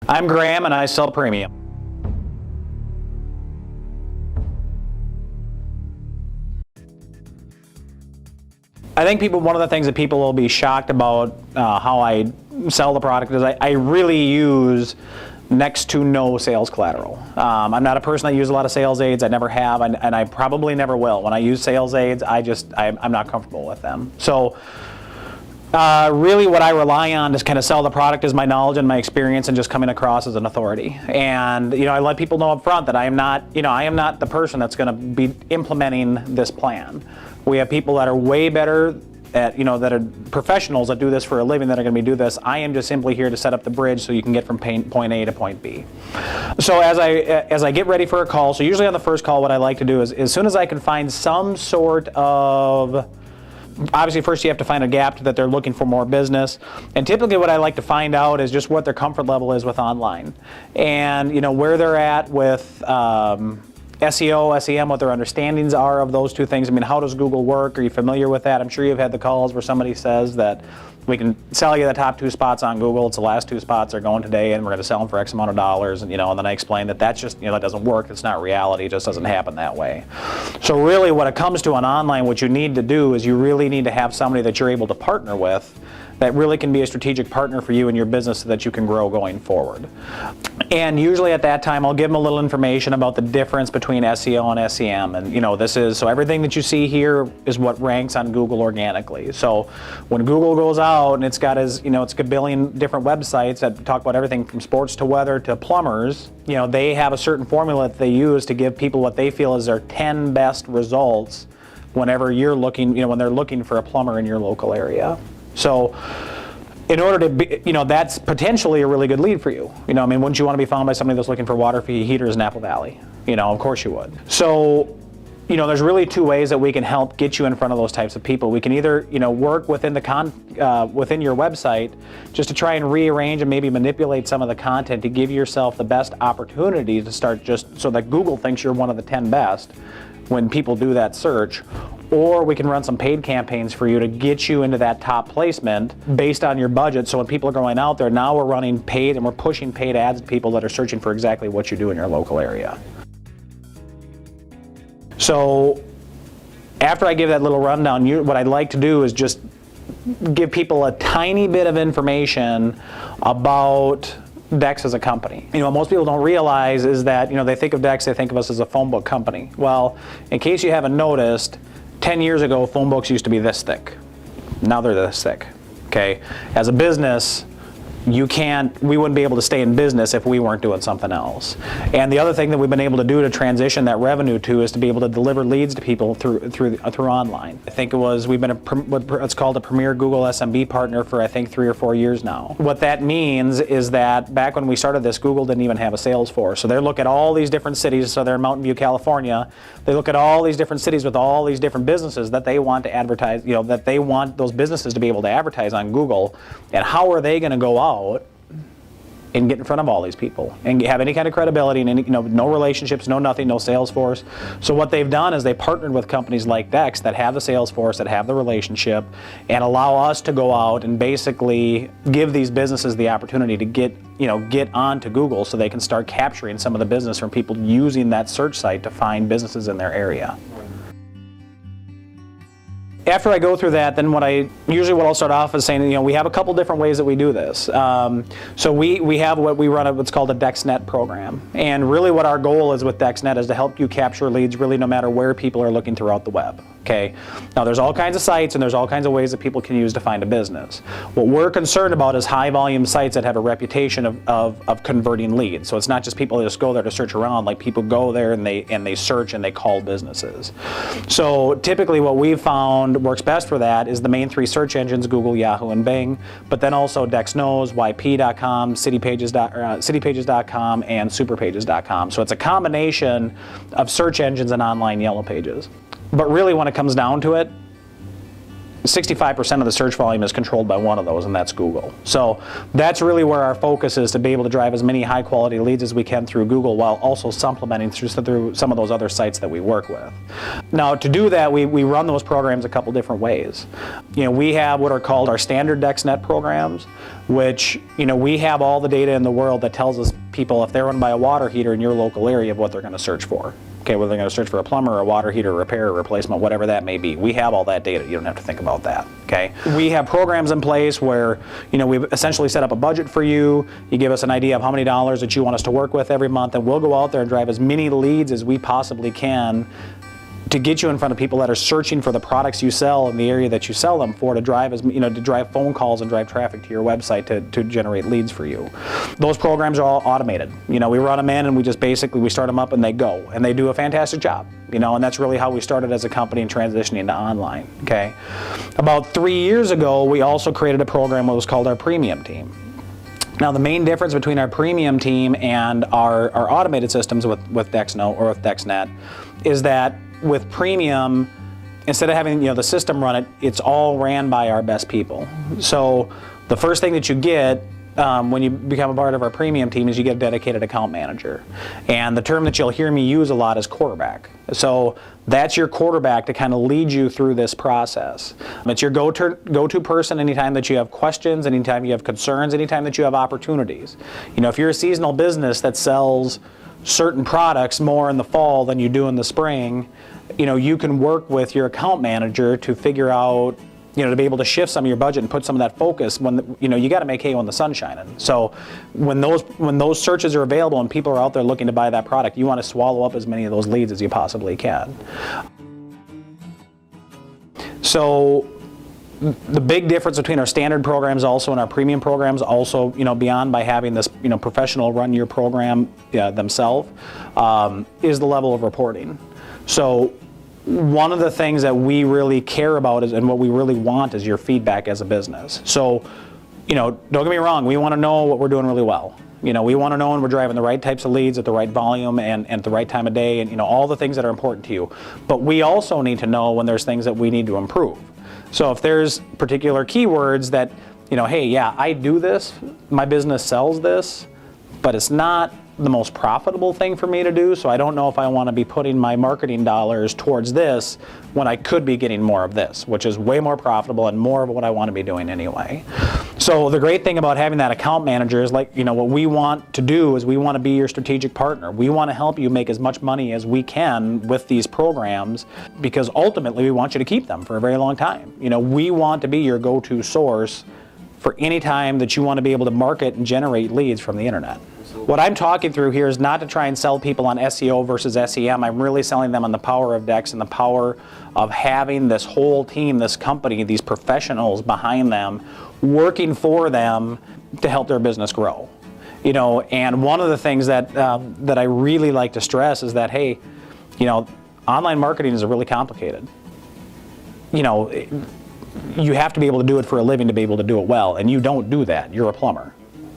I'm Graham and I sell premium. I think one of the things that people will be shocked about how I sell the product is I really use next to no sales collateral. I'm not a person that uses a lot of sales aids. I never have, and I probably never will. When I use sales aids, I'm not comfortable with them. So really what I rely on to kind of sell the product is my knowledge and my experience and just coming across as an authority. And I let people know up front that I am not the person that's going to be implementing this plan. We have people that are way better at, that are professionals that do this for a living that are going to do this. I am just simply here to set up the bridge so you can get from point A to point B. So as I get ready for a call, so usually on the first call what I like to do is as soon as I can find some sort of, obviously first you have to find a gap that they're looking for more business, and typically what I like to find out is just what their comfort level is with online, and where they're at with SEO, SEM, what their understandings are of those two things. I mean, how does Google work? Are you familiar with that? I'm sure you've had the calls where somebody says that we can sell you the top 2 spots on Google. It's the last 2 spots are going today, and we're going to sell them for X amount of dollars. And and then I explain that that's just that doesn't work. It's not reality. It just doesn't happen that way. So really, when it comes to an online, what you need to do is you really need to have somebody that you're able to partner with that really can be a strategic partner for you and your business so that you can grow going forward. And usually at that time, I'll give them a little information about the difference between SEO and SEM. And so everything that you see here is what ranks on Google organically. So when Google goes out and it's got it's a billion different websites that talk about everything from sports to weather to plumbers, they have a certain formula that they use to give people what they feel is their 10 best results whenever you're looking, when they're looking for a plumber in your local area. So in order to be, that's potentially a really good lead for you. Wouldn't you want to be found by somebody that's looking for water heaters in Apple Valley? Of course you would. So, there's really 2 ways that we can help get you in front of those types of people. We can either, work within within your website just to try and rearrange and maybe manipulate some of the content to give yourself the best opportunity to start just so that Google thinks you're one of the 10 best when people do that search. Or we can run some paid campaigns for you to get you into that top placement based on your budget. So when people are going out there, now we're running paid and we're pushing paid ads to people that are searching for exactly what you do in your local area. So after I give that little rundown, what I'd like to do is just give people a tiny bit of information about Dex as a company. What most people don't realize is that, they think of Dex, they think of us as a phone book company. Well, in case you haven't noticed, 10 years ago, phone books used to be this thick. Now they're this thick, okay? As a business, we wouldn't be able to stay in business if we weren't doing something else. And the other thing that we've been able to do to transition that revenue to is to be able to deliver leads to people through online. I think we've been what's called a premier Google SMB partner for I think 3 or 4 years now. What that means is that back when we started this, Google didn't even have a sales force. So they look at all these different cities. So they're in Mountain View, California. They look at all these different cities with all these different businesses that they want to advertise, that they want those businesses to be able to advertise on Google. And how are they going to go out and get in front of all these people and have any kind of credibility and any, no relationships, no nothing, no sales force. So what they've done is they partnered with companies like Dex that have the sales force, that have the relationship, and allow us to go out and basically give these businesses the opportunity to get onto Google so they can start capturing some of the business from people using that search site to find businesses in their area. After I go through that, then what I'll start off is saying, we have a couple different ways that we do this. So we have what's called a DexNet program. And really what our goal is with DexNet is to help you capture leads really no matter where people are looking throughout the web. Okay. Now there's all kinds of sites and there's all kinds of ways that people can use to find a business. What we're concerned about is high volume sites that have a reputation of converting leads. So it's not just people that just go there to search around, like people go there and they search and they call businesses. So typically what we've found works best for that is the main 3 search engines, Google, Yahoo, and Bing, but then also DexKnows, YP.com, CityPages.com, and SuperPages.com. So it's a combination of search engines and online yellow pages. But really when it comes down to it, 65% of the search volume is controlled by one of those, and that's Google. So that's really where our focus is, to be able to drive as many high quality leads as we can through Google, while also supplementing through some of those other sites that we work with. Now, to do that, we run those programs a couple different ways. We have what are called our standard DexNet programs, which we have all the data in the world that tells us people if they're going to buy a water heater in your local area of what they're going to search for. Okay, whether they're going to search for a plumber or a water heater repair or replacement, whatever that may be. We have all that data. You don't have to think about that. Okay, we have programs in place where we've essentially set up a budget for you. You give us an idea of how many dollars that you want us to work with every month, and we'll go out there and drive as many leads as we possibly can to get you in front of people that are searching for the products you sell in the area that you sell them for, to drive to drive phone calls and drive traffic to your website to generate leads for you. Those programs are all automated. We run them in, and we start them up and they go, and they do a fantastic job. And that's really how we started as a company and transitioning to online. Okay, about 3 years ago, we also created a program that was called our Premium Team. Now, the main difference between our Premium Team and our automated systems with DexNote or with DexNet is that with Premium, instead of having the system run it, it's all ran by our best people. So the first thing that you get when you become a part of our Premium Team is you get a dedicated account manager. And the term that you'll hear me use a lot is quarterback. So that's your quarterback to kind of lead you through this process. It's your go-to person anytime that you have questions, anytime you have concerns, anytime that you have opportunities. If you're a seasonal business that sells certain products more in the fall than you do in the spring, you can work with your account manager to figure out, to be able to shift some of your budget and put some of that focus when, you got to make hay when the sun's shining. So when those searches are available and people are out there looking to buy that product, you want to swallow up as many of those leads as you possibly can. So the big difference between our standard programs also and our premium programs also, beyond by having this, professional run your program themselves, is the level of reporting. So one of the things that we really care about and what we really want is your feedback as a business. So, don't get me wrong, we want to know what we're doing really well. We want to know when we're driving the right types of leads at the right volume and at the right time of day, and all the things that are important to you. But we also need to know when there's things that we need to improve. So if there's particular keywords that, hey, yeah, I do this, my business sells this, but it's not the most profitable thing for me to do, so I don't know if I want to be putting my marketing dollars towards this when I could be getting more of this, which is way more profitable and more of what I want to be doing anyway. So the great thing about having that account manager is, what we want to do is we want to be your strategic partner. We want to help you make as much money as we can with these programs, because ultimately we want you to keep them for a very long time. We want to be your go-to source for any time that you want to be able to market and generate leads from the internet. What I'm talking through here is not to try and sell people on SEO versus SEM. I'm really selling them on the power of Dex and the power of having this whole team, this company, these professionals behind them, working for them to help their business grow. And one of the things that I really like to stress is that, hey, online marketing is really complicated. You have to be able to do it for a living to be able to do it well, and you don't do that. You're a plumber.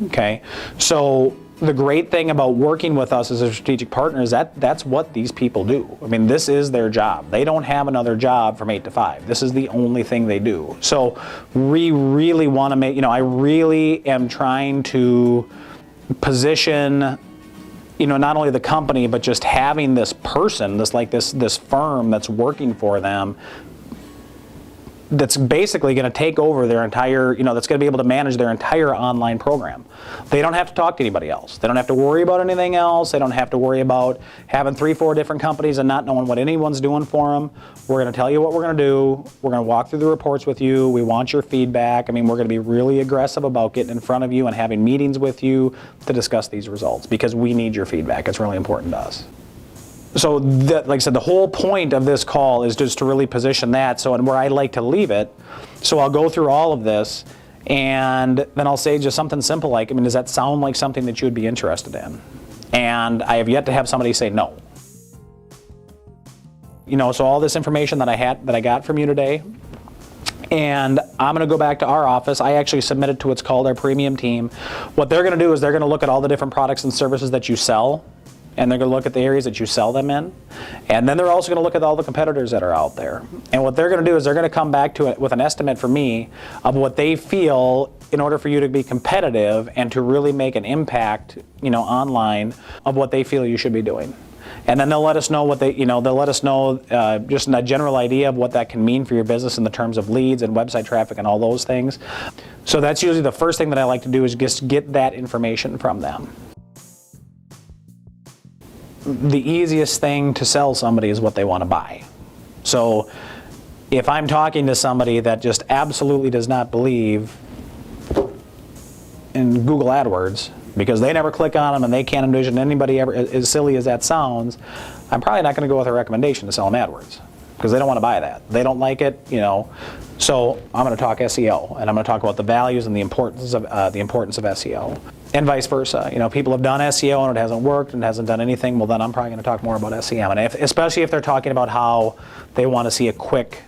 Okay, so the great thing about working with us as a strategic partner is that's what these people do. I mean, this is their job. They don't have another job from 8 to 5. This is the only thing they do. So we really want to make, I really am trying to position, not only the company, but just having this person, this firm that's working for them, that's basically going to take over their entire, that's going to be able to manage their entire online program. They don't have to talk to anybody else. They don't have to worry about anything else. They don't have to worry about having 3-4 different companies and not knowing what anyone's doing for them. We're going to tell you what we're going to do. We're going to walk through the reports with you. We want your feedback. We're going to be really aggressive about getting in front of you and having meetings with you to discuss these results, because we need your feedback. It's really important to us. So, like I said, the whole point of this call is just to really position that. So, and where I like to leave it, so I'll go through all of this, and then I'll say just something simple like, does that sound like something that you would be interested in? And I have yet to have somebody say no. So all this information that I got from you today, and I'm going to go back to our office. I actually submitted to what's called our Premium Team. What they're going to do is they're going to look at all the different products and services that you sell and they're going to look at the areas that you sell them in, and then they're also going to look at all the competitors that are out there. And what they're going to do is they're going to come back to it with an estimate for me of what they feel in order for you to be competitive and to really make an impact, online, of what they feel you should be doing. And then they'll let us know what they'll let us know just a general idea of what that can mean for your business in the terms of leads and website traffic and all those things. So that's usually the first thing that I like to do, is just get that information from them. The easiest thing to sell somebody is what they want to buy. So if I'm talking to somebody that just absolutely does not believe in Google AdWords, because they never click on them and they can't envision anybody ever, as silly as that sounds, I'm probably not going to go with a recommendation to sell them AdWords, because they don't want to buy that. They don't like it, So I'm going to talk SEO, and I'm going to talk about the values and the importance of SEO, and vice versa. People have done SEO and it hasn't worked and hasn't done anything. Well, then I'm probably going to talk more about SEM, and especially if they're talking about how they want to see a quick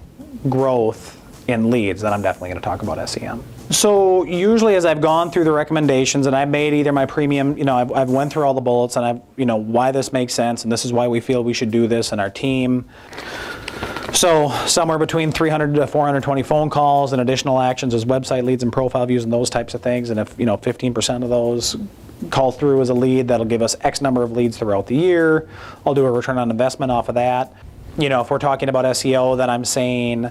growth in leads, then I'm definitely going to talk about SEM. So usually, as I've gone through the recommendations and I've made either my premium, I've went through all the bullets and I've, why this makes sense and this is why we feel we should do this in our team. So somewhere between 300 to 420 phone calls and additional actions as website leads and profile views and those types of things. And if 15% of those call through as a lead, that'll give us X number of leads throughout the year. I'll do a return on investment off of that. If we're talking about SEO, then I'm saying,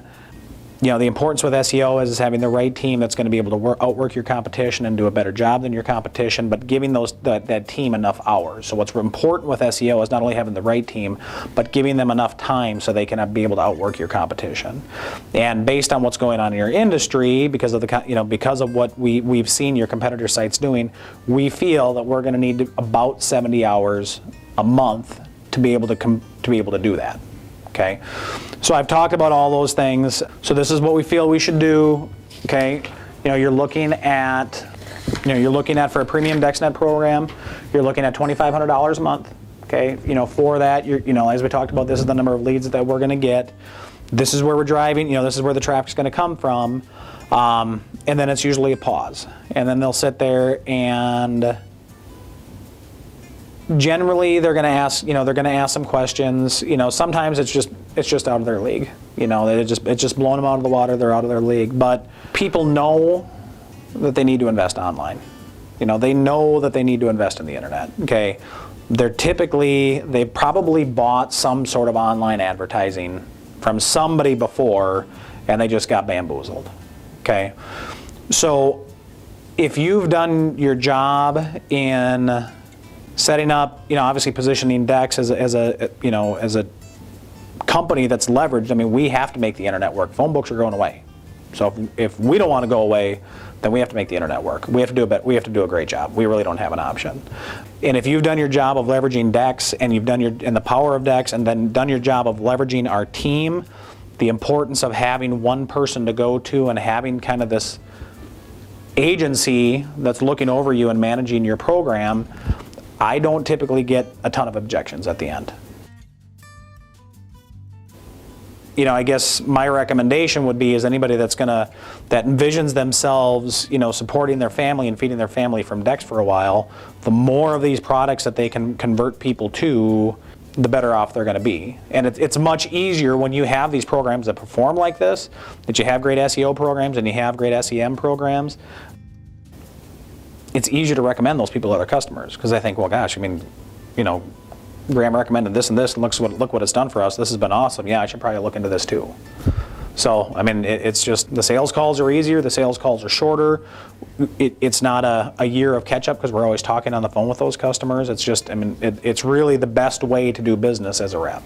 the importance with SEO is having the right team that's going to be able to outwork your competition and do a better job than your competition, but giving that team enough hours. So what's important with SEO is not only having the right team, but giving them enough time so they can be able to outwork your competition. And based on what's going on in your industry, because of because of what we've seen your competitor sites doing, we feel that we're going to need about 70 hours a month to be able to do that. Okay, so I've talked about all those things. So this is what we feel we should do. Okay, you're looking at for a premium DexNet program, you're looking at $2,500 a month. Okay, for that, as we talked about, this is the number of leads that we're going to get. This is where we're driving. This is where the traffic's going to come from, and then it's usually a pause, and then they'll sit there and. Generally, they're going to ask some questions. Sometimes it's just out of their league. It's just blowing them out of the water. They're out of their league. But people know that they need to invest online. They know that they need to invest in the internet. Okay, they probably bought some sort of online advertising from somebody before, and they just got bamboozled. Okay, so if you've done your job in setting up, obviously positioning Dex as a company that's leveraged. We have to make the internet work. Phone books are going away. So if we don't want to go away, then we have to make the internet work. We have to do a great job. We really don't have an option. And if you've done your job of leveraging Dex, and you've done and the power of Dex, and then done your job of leveraging our team, the importance of having one person to go to and having kind of this agency that's looking over you and managing your program, I don't typically get a ton of objections at the end. I guess my recommendation would be is anybody that envisions themselves, supporting their family and feeding their family from Dex for a while, the more of these products that they can convert people to, the better off they're going to be. And it's much easier when you have these programs that perform like this, that you have great SEO programs and you have great SEM programs. It's easier to recommend those people to other customers, because they think, well, gosh, Graham recommended this and this, and look what it's done for us. This has been awesome. Yeah, I should probably look into this too. So, it's just the sales calls are easier. The sales calls are shorter. It's not a year of catch up, because we're always talking on the phone with those customers. It's just, it's really the best way to do business as a rep.